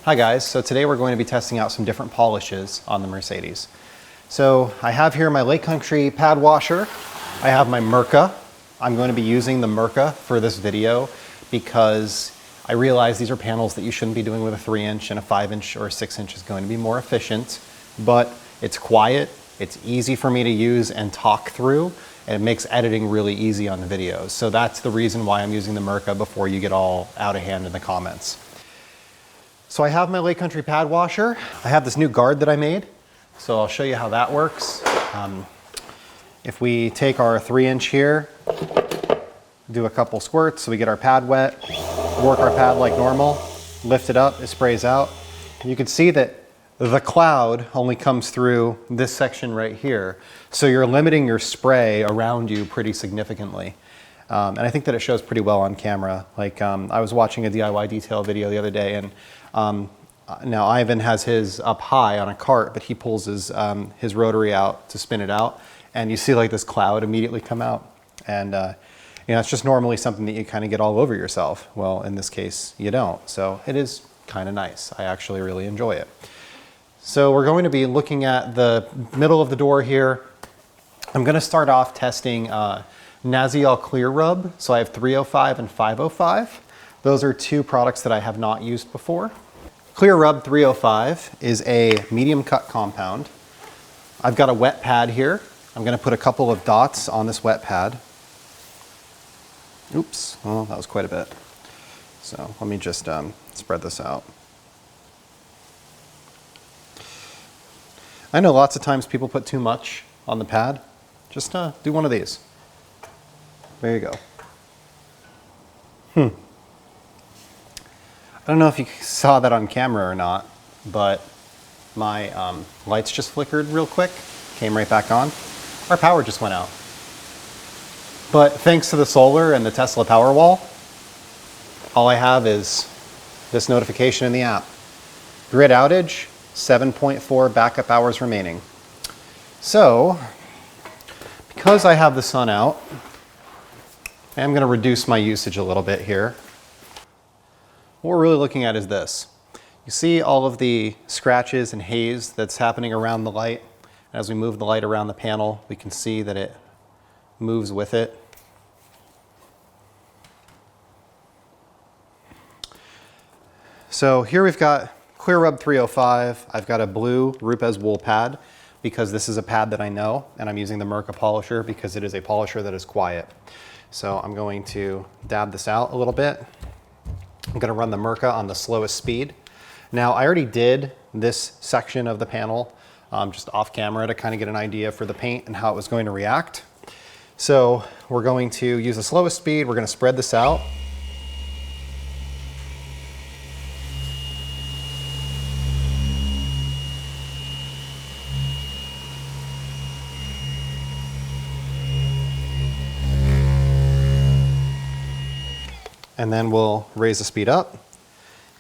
Hi guys, so today we're going to be testing out some different polishes on the Mercedes. So I have here my Lake Country pad washer. I have my Mirka. I'm going to be using the Mirka for this video because I realize these are panels that you shouldn't be doing with a 3-inch, and a 5-inch or a 6-inch is going to be more efficient, but it's quiet, it's easy for me to use and talk through, and it makes editing really easy on the videos. So that's the reason why I'm using the Mirka before you get all out of hand in the comments. So I have my Lake Country pad washer. I have this new guard that I made, so I'll show you how that works. If we take our 3-inch here, do a couple squirts so we get our pad wet, work our pad like normal, lift it up, it sprays out. You can see that the cloud only comes through this section right here, so you're limiting your spray around you pretty significantly. And I think that it shows pretty well on camera. Like I was watching a DIY detail video the other day, and now Ivan has his up high on a cart, but he pulls his rotary out to spin it out, and you see like this cloud immediately come out. And you know, it's just normally something that you kind of get all over yourself. Well, in this case, you don't. So it is kind of nice. I actually really enjoy it. So we're going to be looking at the middle of the door here. I'm going to start off testing Nasiol Clearub. So I have 305 and 505. Those are two products that I have not used before. Clearub 305 is a medium cut compound. I've got a wet pad here. I'm going to put a couple of dots on this wet pad. Oops, well, that was quite a bit. So let me just spread this out. I know lots of times people put too much on the pad. Just do one of these. There you go. I don't know if you saw that on camera or not, but my lights just flickered real quick, came right back on. Our power just went out. But thanks to the solar and the Tesla Powerwall, all I have is this notification in the app. Grid outage, 7.4 backup hours remaining. So, because I have the sun out, I'm going to reduce my usage a little bit here. What we're really looking at is this. You see all of the scratches and haze that's happening around the light. As we move the light around the panel, we can see that it moves with it. So here we've got Clearub 305. I've got a blue Rupes wool pad because this is a pad that I know, and I'm using the Mirka polisher because it is a polisher that is quiet. So I'm going to dab this out a little bit. I'm going to run the Mirka on the slowest speed. Now I already did this section of the panel just off camera to kind of get an idea for the paint and how it was going to react. So we're going to use the slowest speed. We're going to spread this out. And then we'll raise the speed up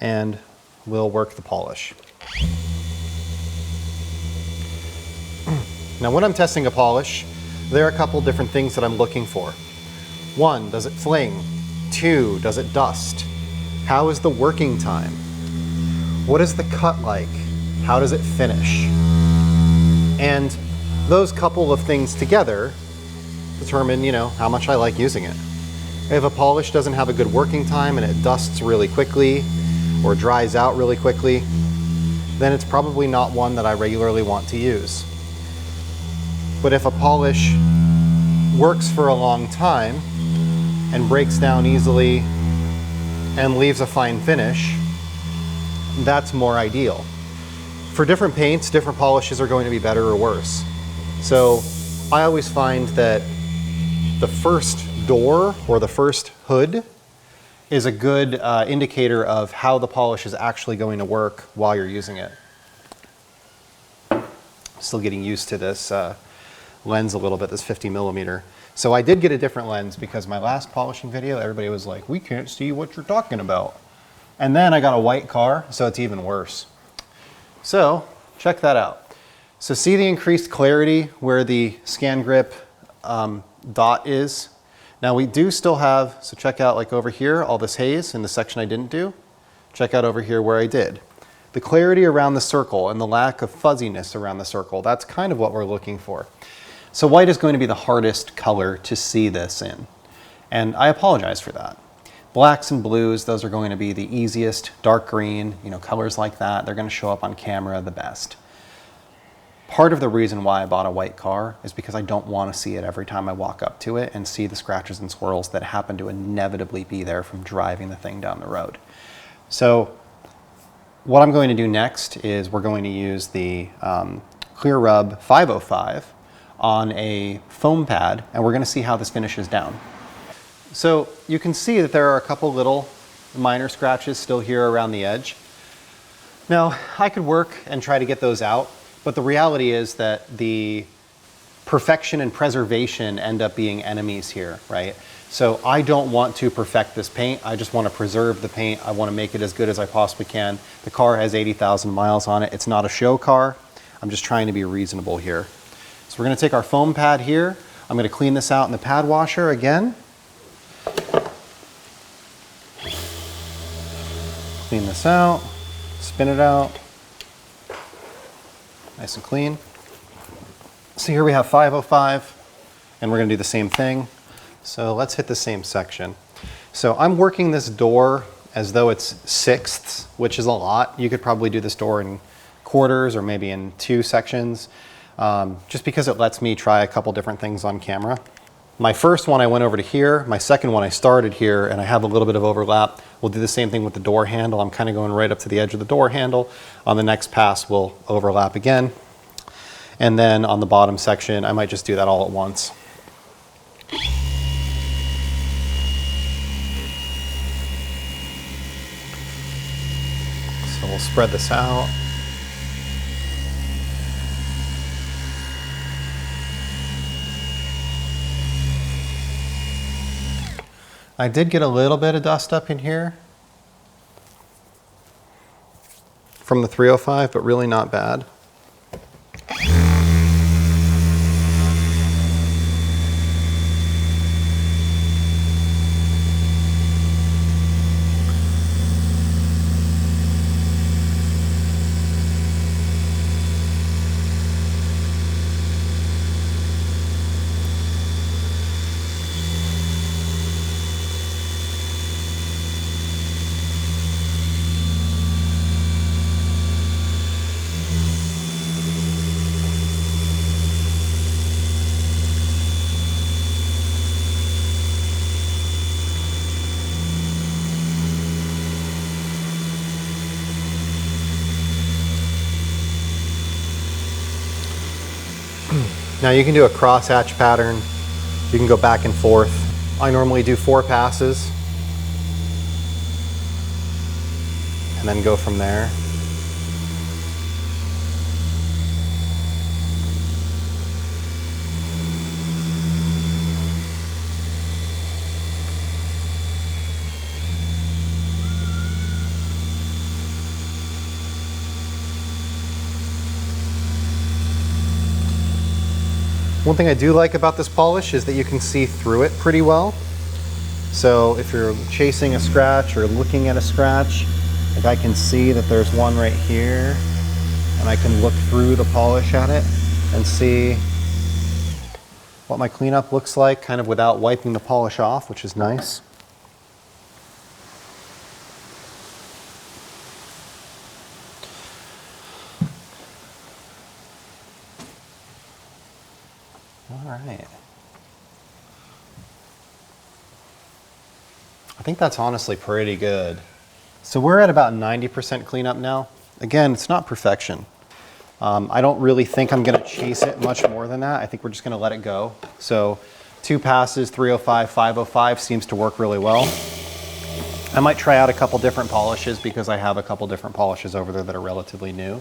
and we'll work the polish. Now when I'm testing a polish, there are a couple different things that I'm looking for. 1, does it fling? 2, does it dust? How is the working time? What is the cut like? How does it finish? And those couple of things together determine, you know, how much I like using it. If a polish doesn't have a good working time and it dusts really quickly or dries out really quickly, then it's probably not one that I regularly want to use. But if a polish works for a long time and breaks down easily and leaves a fine finish, that's more ideal. For different paints, different polishes are going to be better or worse. So I always find that the first door or the first hood is a good indicator of how the polish is actually going to work while you're using it. Still getting used to this lens a little bit, this 50mm. So I did get a different lens because my last polishing video, everybody was like, we can't see what you're talking about. And then I got a white car, so it's even worse. So check that out. So see the increased clarity where the scan grip dot is? Now we do still have, so check out like over here, all this haze in the section I didn't do. Check out over here where I did. The clarity around the circle and the lack of fuzziness around the circle, that's kind of what we're looking for. So white is going to be the hardest color to see this in, and I apologize for that. Blacks and blues, those are going to be the easiest. Dark green, colors like that, they're going to show up on camera the best. Part of the reason why I bought a white car is because I don't want to see it every time I walk up to it and see the scratches and swirls that happen to inevitably be there from driving the thing down the road. So what I'm going to do next is we're going to use the Clearub 505 on a foam pad, and we're going to see how this finishes down. So you can see that there are a couple little minor scratches still here around the edge. Now, I could work and try to get those out, but the reality is that the perfection and preservation end up being enemies here, right? So I don't want to perfect this paint. I just want to preserve the paint. I want to make it as good as I possibly can. The car has 80,000 miles on it. It's not a show car. I'm just trying to be reasonable here. So we're going to take our foam pad here. I'm going to clean this out in the pad washer again. Clean this out, spin it out. Nice and clean. So here we have 505, and we're going to do the same thing. So let's hit the same section. So I'm working this door as though it's sixths, which is a lot. You could probably do this door in quarters or maybe in 2 sections, just because it lets me try a couple different things on camera. My first one I went over to here, my second one I started here, and I have a little bit of overlap. We'll do the same thing with the door handle. I'm kind of going right up to the edge of the door handle. On the next pass, we'll overlap again. And then on the bottom section, I might just do that all at once. So we'll spread this out. I did get a little bit of dust up in here from the 305, but really not bad. Now you can do a crosshatch pattern. You can go back and forth. I normally do 4 passes and then go from there. One thing I do like about this polish is that you can see through it pretty well. So if you're chasing a scratch or looking at a scratch, like I can see that there's one right here, and I can look through the polish at it and see what my cleanup looks like kind of without wiping the polish off, which is nice. All right. I think that's honestly pretty good. So we're at about 90% cleanup now. Again, it's not perfection. I don't really think I'm gonna chase it much more than that. I think we're just gonna let it go. So 2 passes, 305, 505 seems to work really well. I might try out a couple different polishes because I have a couple different polishes over there that are relatively new.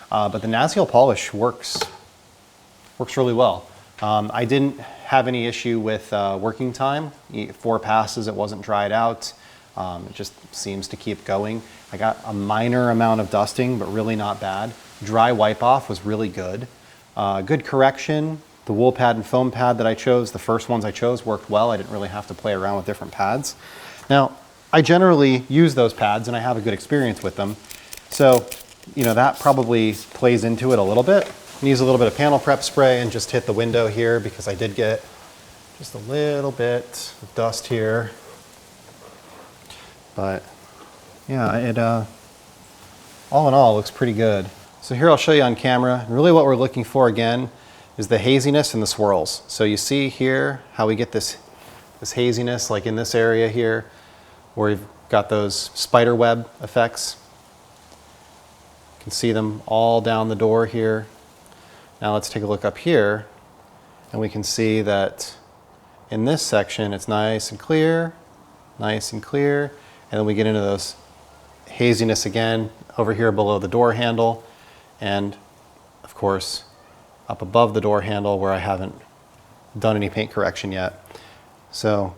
But the Nasiol polish works really well. I didn't have any issue with working time. 4 passes, it wasn't dried out. It just seems to keep going. I got a minor amount of dusting, but really not bad. Dry wipe off was really good. Good correction. The wool pad and foam pad that I chose, the first ones I chose, worked well. I didn't really have to play around with different pads. Now, I generally use those pads and I have a good experience with them. So that probably plays into it a little bit. I'm use a little bit of panel prep spray and just hit the window here because I did get just a little bit of dust here. But yeah, it all in all looks pretty good. So here I'll show you on camera. Really what we're looking for again is the haziness and the swirls. So you see here how we get this haziness like in this area here where we've got those spider web effects. You can see them all down the door here. Now let's take a look up here and we can see that in this section it's nice and clear, and then we get into those haziness again over here below the door handle, and of course up above the door handle where I haven't done any paint correction yet. So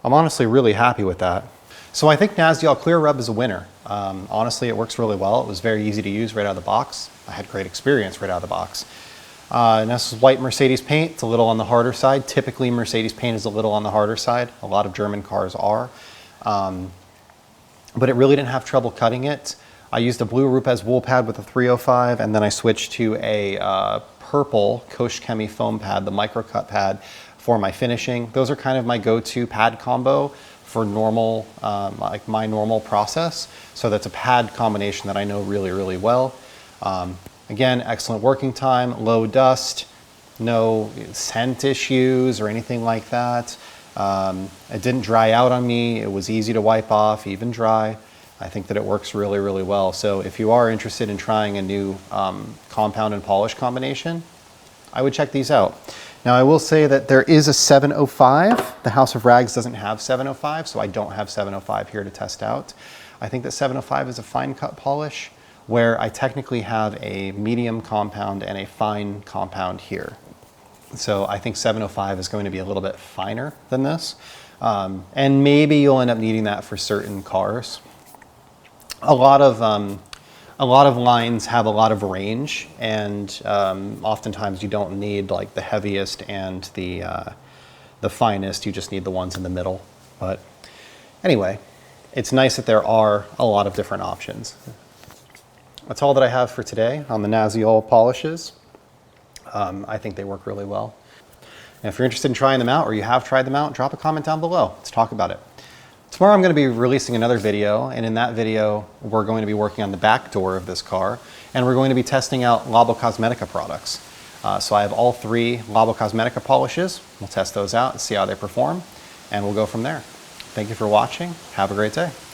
I'm honestly really happy with that. So I think Nasiol Clearub is a winner. Honestly, it works really well. It was very easy to use right out of the box. I had great experience right out of the box. And this is white Mercedes paint. It's a little on the harder side. Typically Mercedes paint is a little on the harder side. A lot of German cars are. But it really didn't have trouble cutting it. I used a blue Rupes wool pad with a 305, and then I switched to a purple Kosh Chemie foam pad, the micro cut pad, for my finishing. Those are kind of my go-to pad combo for normal, like my normal process. So that's a pad combination that I know really, really well. Again, excellent working time, low dust, no scent issues or anything like that. It didn't dry out on me. It was easy to wipe off, even dry. I think that it works really, really well. So if you are interested in trying a new compound and polish combination, I would check these out. Now I will say that there is a 705. The House of Rags doesn't have 705, so I don't have 705 here to test out. I think that 705 is a fine cut polish where I technically have a medium compound and a fine compound here. So I think 705 is going to be a little bit finer than this. And maybe you'll end up needing that for certain cars. A lot of lines have a lot of range, and oftentimes you don't need like the heaviest and the finest. You just need the ones in the middle. But anyway, it's nice that there are a lot of different options. That's all that I have for today on the Nasiol polishes. I think they work really well. And if you're interested in trying them out or you have tried them out, drop a comment down below. Let's talk about it. Tomorrow I'm going to be releasing another video, and in that video we're going to be working on the back door of this car, and we're going to be testing out Labo Cosmetica products. So I have all 3 Labo Cosmetica polishes. We'll test those out and see how they perform, and we'll go from there. Thank you for watching. Have a great day.